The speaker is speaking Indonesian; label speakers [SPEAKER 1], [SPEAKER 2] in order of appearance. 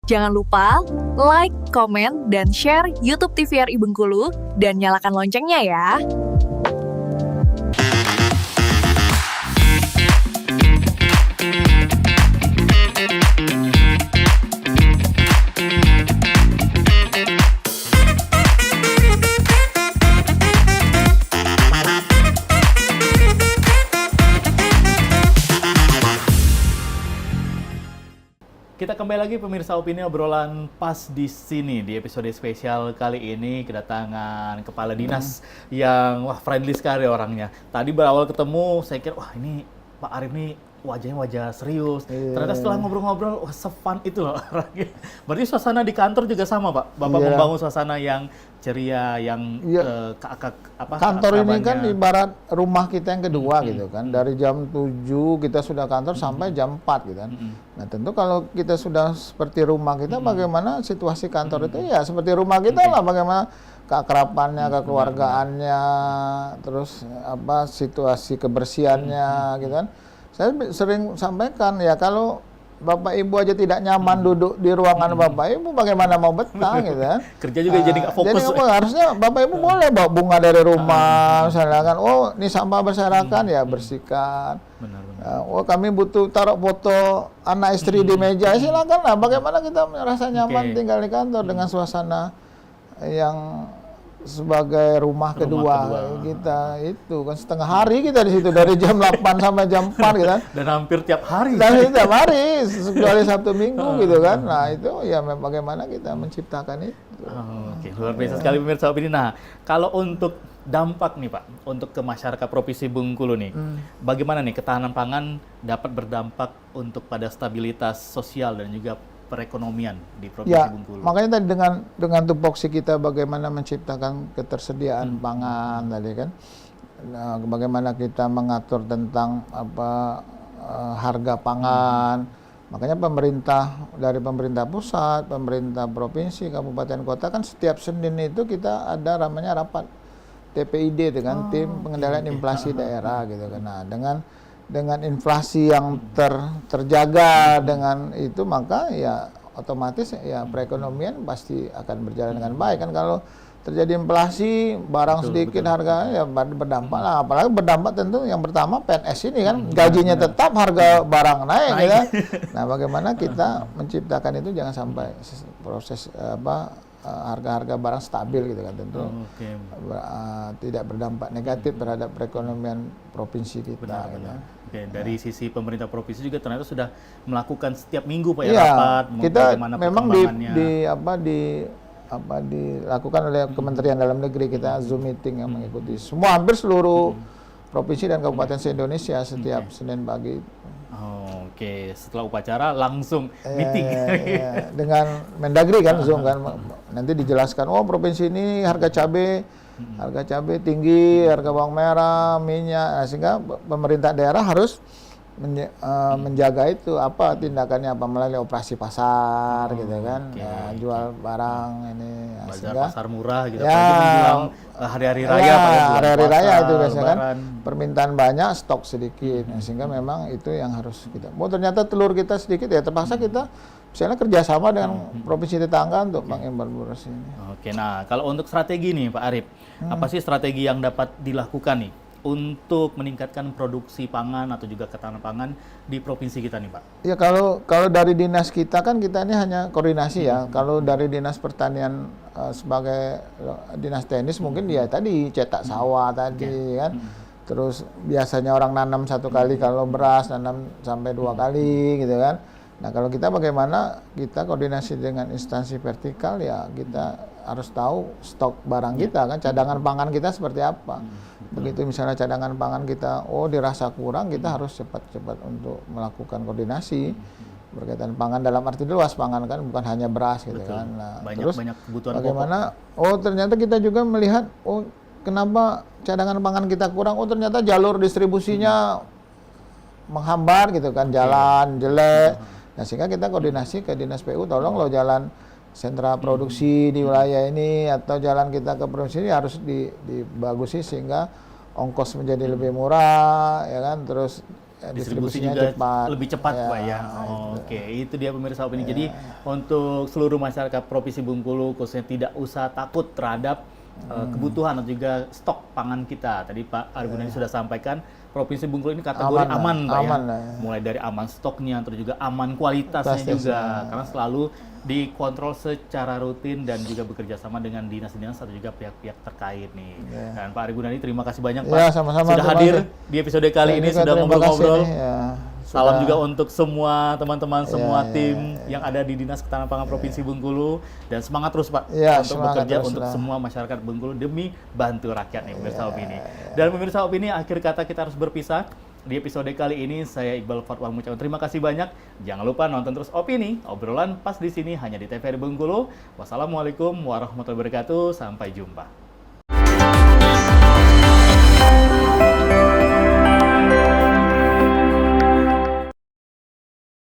[SPEAKER 1] Jangan lupa like, komen, dan share YouTube TVRI Bengkulu dan nyalakan loncengnya ya.
[SPEAKER 2] Kita kembali lagi pemirsa Opini, obrolan pas di sini. Di episode spesial kali ini kedatangan kepala dinas yang friendly sekali orangnya. Tadi berawal ketemu saya kira wah ini Pak Arif nih wajahnya wajah serius. Ternyata setelah ngobrol-ngobrol wah se-fun itu loh orangnya. Berarti suasana di kantor juga sama, Pak. Bapak membangun suasana yang ceria, yang
[SPEAKER 3] kantor ini kan ibarat rumah kita yang kedua gitu kan. Dari jam 7 kita sudah kantor sampai jam 4 gitu kan. Nah, tentu kalau kita sudah seperti rumah kita, bagaimana situasi kantor itu ya seperti rumah kita lah, bagaimana keakrabannya, kekeluargaannya, terus situasi kebersihannya gitu kan. Saya sering sampaikan ya, kalau Bapak Ibu aja tidak nyaman duduk di ruangan Bapak Ibu, bagaimana mau betah gitu kan?
[SPEAKER 2] Kerja juga jadi nggak fokus.
[SPEAKER 3] Jadi harusnya Bapak Ibu boleh bawa bunga dari rumah, misalnya kan, oh ini sampah berserakan ya bersihkan.
[SPEAKER 2] Benar.
[SPEAKER 3] Oh kami butuh taruh foto anak istri di meja, silakan lah. Bagaimana kita merasa nyaman tinggal di kantor dengan suasana yang sebagai rumah kedua kita itu kan, setengah hari kita di situ dari jam 8 sampai jam 4 gitu kan.
[SPEAKER 2] Dan hampir tiap hari.
[SPEAKER 3] Dan tiap hari, kecuali Sabtu Minggu gitu kan. Nah, itu ya bagaimana kita menciptakan itu.
[SPEAKER 2] Oke, luar biasa sekali pemirsa Opini. Nah, kalau untuk dampak nih Pak, untuk ke masyarakat Provinsi Bengkulu nih, bagaimana nih ketahanan pangan dapat berdampak untuk pada stabilitas sosial dan juga perekonomian di Provinsi Bengkulu?
[SPEAKER 3] Makanya tadi dengan tupoksi kita bagaimana menciptakan ketersediaan pangan tadi kan, nah, bagaimana kita mengatur tentang harga pangan. Makanya dari pemerintah pusat, pemerintah provinsi, kabupaten kota kan setiap Senin itu kita ada namanya rapat TPID dengan tim pengendalian inflasi daerah gitu kan. Nah, dengan inflasi yang terjaga dengan itu, maka ya otomatis ya perekonomian pasti akan berjalan dengan baik kan. Kalau terjadi inflasi barang sedikit harga ya berdampak lah, apalagi berdampak tentu yang pertama PNS ini kan gajinya tetap, harga barang naik gitu kan. Nah, bagaimana kita menciptakan itu jangan sampai proses harga-harga barang stabil gitu kan, tentu tidak berdampak negatif terhadap perekonomian provinsi kita.
[SPEAKER 2] Oke, dari sisi pemerintah provinsi juga ternyata sudah melakukan setiap minggu Pak rapat,
[SPEAKER 3] kita memang dilakukan oleh Kementerian Dalam Negeri, kita Zoom meeting yang mengikuti hampir seluruh provinsi dan kabupaten se-Indonesia setiap Senin pagi.
[SPEAKER 2] Oke, setelah upacara langsung meeting
[SPEAKER 3] dengan Mendagri kan, Zoom kan, nanti dijelaskan provinsi ini harga cabai tinggi, harga bawang merah, minyak, sehingga pemerintah daerah harus menjaga itu tindakannya melalui operasi pasar gitu kan, jual barang ini,
[SPEAKER 2] sehingga pasar murah gitu,
[SPEAKER 3] menjelang
[SPEAKER 2] hari-hari raya
[SPEAKER 3] hari-hari raya itu biasanya kan permintaan banyak, stok sedikit, sehingga memang itu yang harus kita. Ternyata telur kita sedikit ya terpaksa kita misalnya kerjasama dengan provinsi tetangga untuk mengimpor beras ini.
[SPEAKER 2] Oke, nah kalau untuk strategi nih Pak Arif, apa sih strategi yang dapat dilakukan nih untuk meningkatkan produksi pangan atau juga ketahanan pangan di provinsi kita nih Pak?
[SPEAKER 3] Ya kalau dari dinas kita kan kita ini hanya koordinasi ya. Kalau dari dinas pertanian sebagai dinas teknis mungkin dia tadi cetak sawah tadi kan. Terus biasanya orang nanam 1 kali, kalau beras nanam sampai 2 kali gitu kan. Nah, kalau kita bagaimana kita koordinasi dengan instansi vertikal ya, kita harus tahu stok barang kita kan, cadangan pangan kita seperti apa. Begitu misalnya cadangan pangan kita dirasa kurang, kita harus cepat-cepat untuk melakukan koordinasi berkaitan pangan dalam arti luas, pangan kan bukan hanya beras gitu kan. Nah, terus
[SPEAKER 2] kebutuhan
[SPEAKER 3] bagaimana ternyata kita juga melihat kenapa cadangan pangan kita kurang, ternyata jalur distribusinya menghambat gitu kan, jalan jelek. Nah, sehingga kita koordinasi ke Dinas PU, tolong jalan sentra produksi di wilayah ini atau jalan kita ke provinsi ini harus dibagusi sehingga ongkos menjadi lebih murah ya kan, terus
[SPEAKER 2] distribusi
[SPEAKER 3] distribusinya
[SPEAKER 2] juga
[SPEAKER 3] cepat.
[SPEAKER 2] lebih cepat
[SPEAKER 3] Ya,
[SPEAKER 2] Pak ya.
[SPEAKER 3] itu.
[SPEAKER 2] Oke, itu dia pemirsa opini. Jadi untuk seluruh masyarakat Provinsi Bengkulu khususnya tidak usah takut terhadap kebutuhan atau juga stok pangan kita. Tadi Pak Argunadi sudah sampaikan Provinsi Bengkulu ini kategori aman, Pak ya.
[SPEAKER 3] aman lah.
[SPEAKER 2] Mulai dari aman stoknya, terus juga aman kualitasnya
[SPEAKER 3] Kualitasnya.
[SPEAKER 2] juga. Karena selalu dikontrol secara rutin dan juga bekerja sama dengan dinas-dinas atau juga pihak-pihak terkait nih. Dan Pak Argunadi terima kasih banyak Pak
[SPEAKER 3] Ya, sama-sama,
[SPEAKER 2] sudah
[SPEAKER 3] terima
[SPEAKER 2] hadir
[SPEAKER 3] kasih.
[SPEAKER 2] di episode kali
[SPEAKER 3] Saya
[SPEAKER 2] ini,
[SPEAKER 3] juga
[SPEAKER 2] sudah
[SPEAKER 3] terima kasih
[SPEAKER 2] ngobrol-ngobrol.
[SPEAKER 3] nih, ya.
[SPEAKER 2] Salam
[SPEAKER 3] Sudah-
[SPEAKER 2] juga untuk semua teman-teman, semua
[SPEAKER 3] ya,
[SPEAKER 2] tim yang ada di Dinas Ketahanan Pangan Provinsi Bengkulu, dan semangat terus Pak
[SPEAKER 3] Ya,
[SPEAKER 2] untuk
[SPEAKER 3] semangat
[SPEAKER 2] bekerja
[SPEAKER 3] terus
[SPEAKER 2] untuk
[SPEAKER 3] lah.
[SPEAKER 2] semua masyarakat Bengkulu demi bantu rakyat nih pemirsa opini. Dan pemirsa opini, akhir kata kita harus berpisah. Di episode kali ini saya Iqbal Fatwa mengucapkan terima kasih banyak. Jangan lupa nonton terus opini, obrolan pas di sini hanya di TVRI Bengkulu. Wassalamualaikum warahmatullahi wabarakatuh. Sampai jumpa.